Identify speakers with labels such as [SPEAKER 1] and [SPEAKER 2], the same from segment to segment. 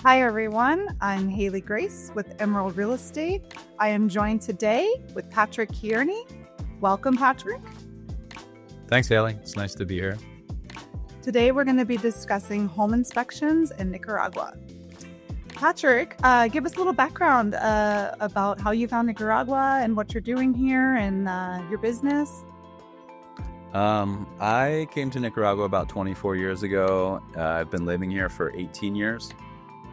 [SPEAKER 1] Hi, everyone. I'm Haley Grace with Emerald Real Estate. I am joined today with Patrick Hierney. Welcome, Patrick.
[SPEAKER 2] Thanks, Haley. It's nice to be here.
[SPEAKER 1] Today, we're going to be discussing home inspections in Nicaragua. Patrick, give us a little background about how you found Nicaragua and what you're doing here and your business.
[SPEAKER 2] I came to Nicaragua about 24 years ago. I've been living here for 18 years.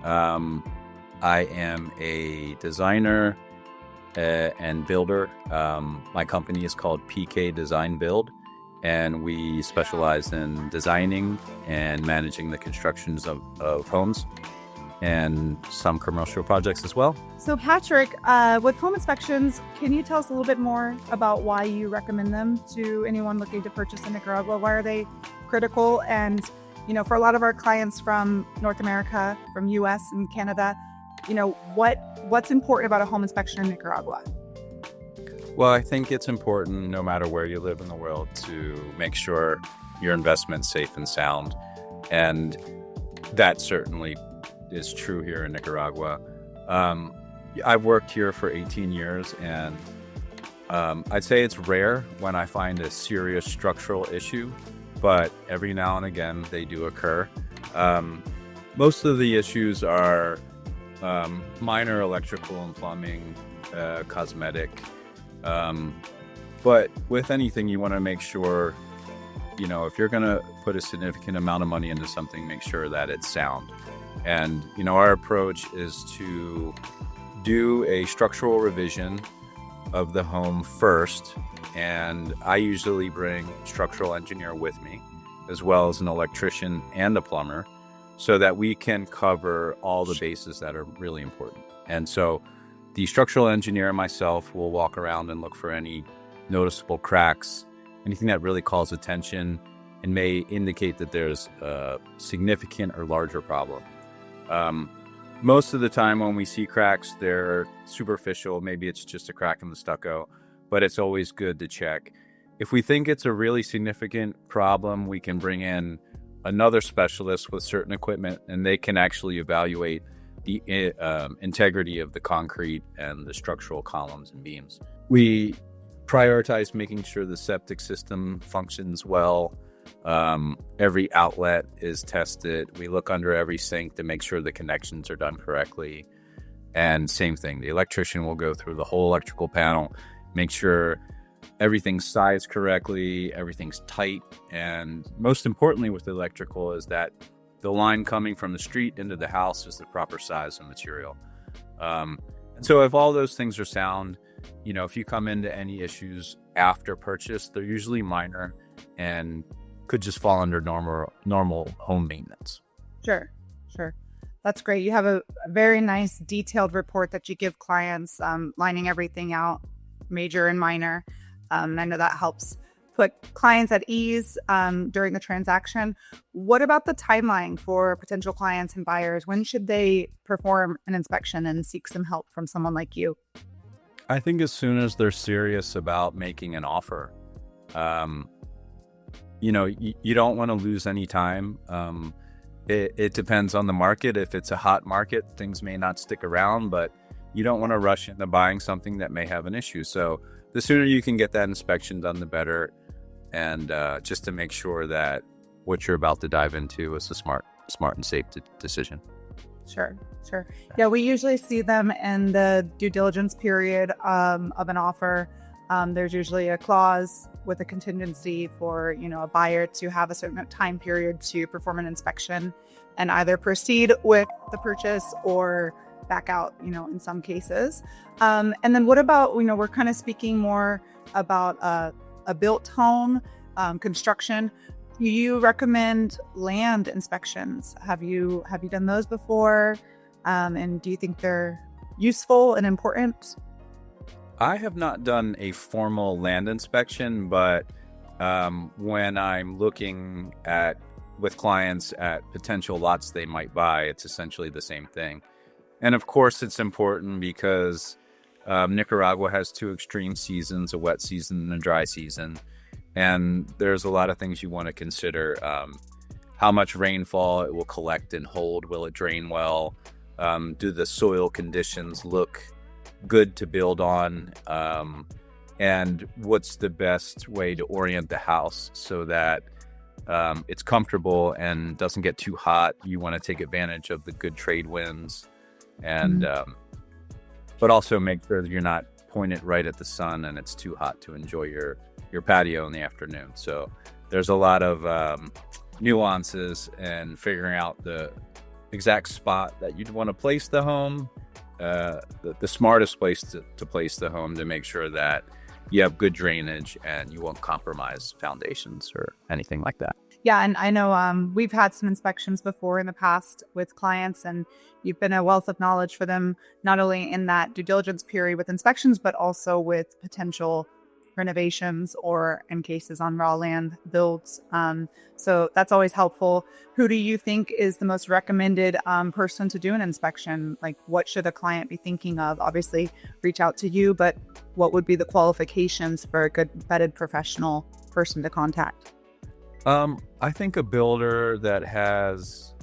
[SPEAKER 2] I am a designer and builder. My company is called PK Design Build, and we specialize in designing and managing the constructions of homes and some commercial projects as well.
[SPEAKER 1] So Patrick, with home inspections, can you tell us a little bit more about why you recommend them to anyone looking to purchase in Nicaragua? Why are they critical? And, for a lot of our clients from North America, from US and Canada, what's important about a home inspection in Nicaragua?
[SPEAKER 2] Well, I think it's important, no matter where you live in the world, to make sure your investment's safe and sound. And that certainly is true here in Nicaragua. I've worked here for 18 years, and I'd say it's rare when I find a serious structural issue, but every now and again they do occur. Most of the issues are minor electrical and plumbing, cosmetic. But with anything, you want to make sure, if you're going to put a significant amount of money into something, make sure that it's sound. And, our approach is to do a structural revision of the home first. And I usually bring a structural engineer with me, as well as an electrician and a plumber, so that we can cover all the bases that are really important. And so the structural engineer and myself will walk around and look for any noticeable cracks, anything that really calls attention and may indicate that there's a significant or larger problem. Most of the time when we see cracks, they're superficial. Maybe it's just a crack in the stucco, but it's always good to check. If we think it's a really significant problem, we can bring in another specialist with certain equipment, and they can actually evaluate the integrity of the concrete and the structural columns and beams. We prioritize making sure the septic system functions well. Every outlet is tested. We look under every sink to make sure the connections are done correctly. And same thing, the electrician will go through the whole electrical panel, make sure everything's sized correctly, everything's tight. And most importantly with the electrical is that the line coming from the street into the house is the proper size and material. And so if all those things are sound, if you come into any issues after purchase, they're usually minor and could just fall under normal home maintenance. Sure.
[SPEAKER 1] That's great. You have a very nice detailed report that you give clients, lining everything out, major and minor. And I know that helps put clients at ease during the transaction. What about the timeline for potential clients and buyers? When should they perform an inspection and seek some help from someone like you?
[SPEAKER 2] I think as soon as they're serious about making an offer. You don't want to lose any time. It depends on the market. If it's a hot market, things may not stick around, but you don't want to rush into buying something that may have an issue. So the sooner you can get that inspection done, the better. And just to make sure that what you're about to dive into is a smart and safe decision.
[SPEAKER 1] Sure. Yeah, we usually see them in the due diligence period of an offer. There's usually a clause with a contingency for, a buyer to have a certain time period to perform an inspection and either proceed with the purchase or back out, in some cases. And then what about, we're kind of speaking more about a built home, construction. Do you recommend land inspections? Have you done those before? And do you think they're useful and important?
[SPEAKER 2] I have not done a formal land inspection, but when I'm looking with clients at potential lots they might buy, it's essentially the same thing. And of course, it's important because Nicaragua has two extreme seasons, a wet season and a dry season. And there's a lot of things you want to consider. How much rainfall it will collect and hold. Will it drain well? Do the soil conditions look good to build on? And what's the best way to orient the house so that it's comfortable and doesn't get too hot? You want to take advantage of the good trade winds, and but also make sure that you're not pointed right at the sun and it's too hot to enjoy your patio in the afternoon. So there's a lot of nuances and figuring out the exact spot that you'd want to place the home, the smartest place to place the home to make sure that you have good drainage and you won't compromise foundations or anything like that.
[SPEAKER 1] Yeah, and I know we've had some inspections before in the past with clients, and you've been a wealth of knowledge for them, not only in that due diligence period with inspections, but also with potential renovations or in cases on raw land builds. So that's always helpful. Who do you think is the most recommended person to do an inspection? Like, what should a client be thinking of? Obviously, reach out to you, but what would be the qualifications for a good vetted professional person to contact?
[SPEAKER 2] I think a builder that has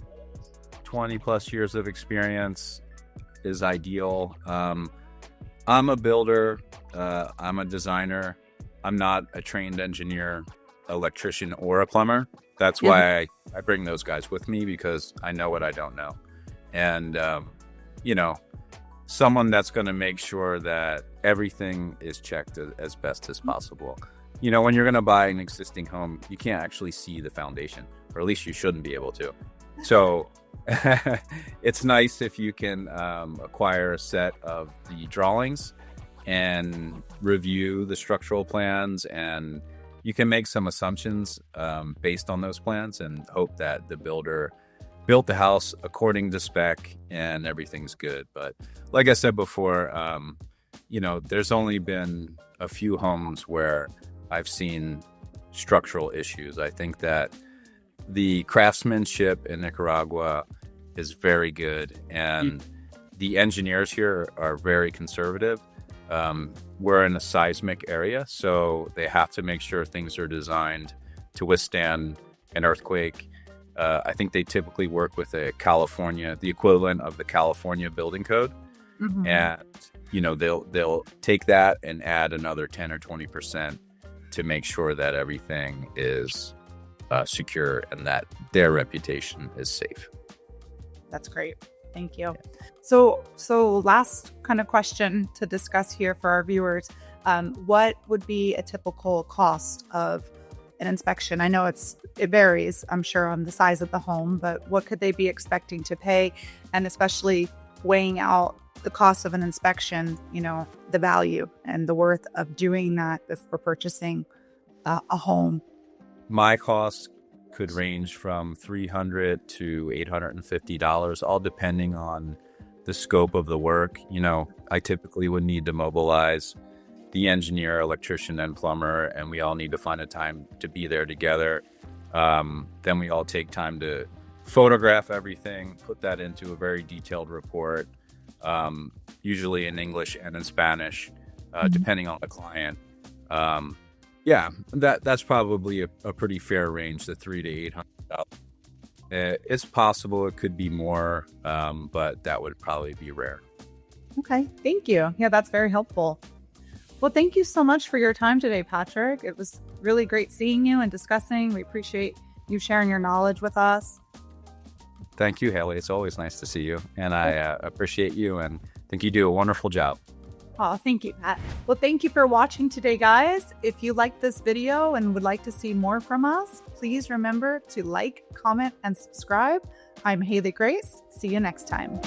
[SPEAKER 2] 20 plus years of experience is ideal. I'm a builder. I'm a designer. I'm not a trained engineer, electrician, or a plumber. That's why I bring those guys with me, because I know what I don't know. And, someone that's going to make sure that everything is checked as best as possible. When you're going to buy an existing home, you can't actually see the foundation, or at least you shouldn't be able to. So it's nice if you can acquire a set of the drawings and review the structural plans, and you can make some assumptions based on those plans and hope that the builder built the house according to spec and everything's good. But like I said before, there's only been a few homes where I've seen structural issues. I think that the craftsmanship in Nicaragua is very good, and the engineers here are very conservative. We're in a seismic area, so they have to make sure things are designed to withstand an earthquake. I think they typically work with the equivalent of the California building code. And, they'll take that and add another 10 or 20% to make sure that everything is secure and that their reputation is safe.
[SPEAKER 1] That's great. Thank you. So last kind of question to discuss here for our viewers. What would be a typical cost of an inspection? I know it varies, I'm sure, on the size of the home, but what could they be expecting to pay? And especially weighing out the cost of an inspection, the value and the worth of doing that if we're purchasing a home.
[SPEAKER 2] My costs could range from $300 to $850, all depending on the scope of the work. I typically would need to mobilize the engineer, electrician, and plumber, and we all need to find a time to be there together. Then we all take time to photograph everything, put that into a very detailed report, usually in English and in Spanish, depending on the client. That's probably a pretty fair range, the $300 to $800. It's possible it could be more, but that would probably be rare.
[SPEAKER 1] Okay, thank you. Yeah, that's very helpful. Well, thank you so much for your time today, Patrick. It was really great seeing you and discussing. We appreciate you sharing your knowledge with us.
[SPEAKER 2] Thank you, Haley. It's always nice to see you, and I appreciate you and think you do a wonderful job.
[SPEAKER 1] Oh, thank you, Pat. Well, thank you for watching today, guys. If you liked this video and would like to see more from us, please remember to like, comment, and subscribe. I'm Haley Grace. See you next time.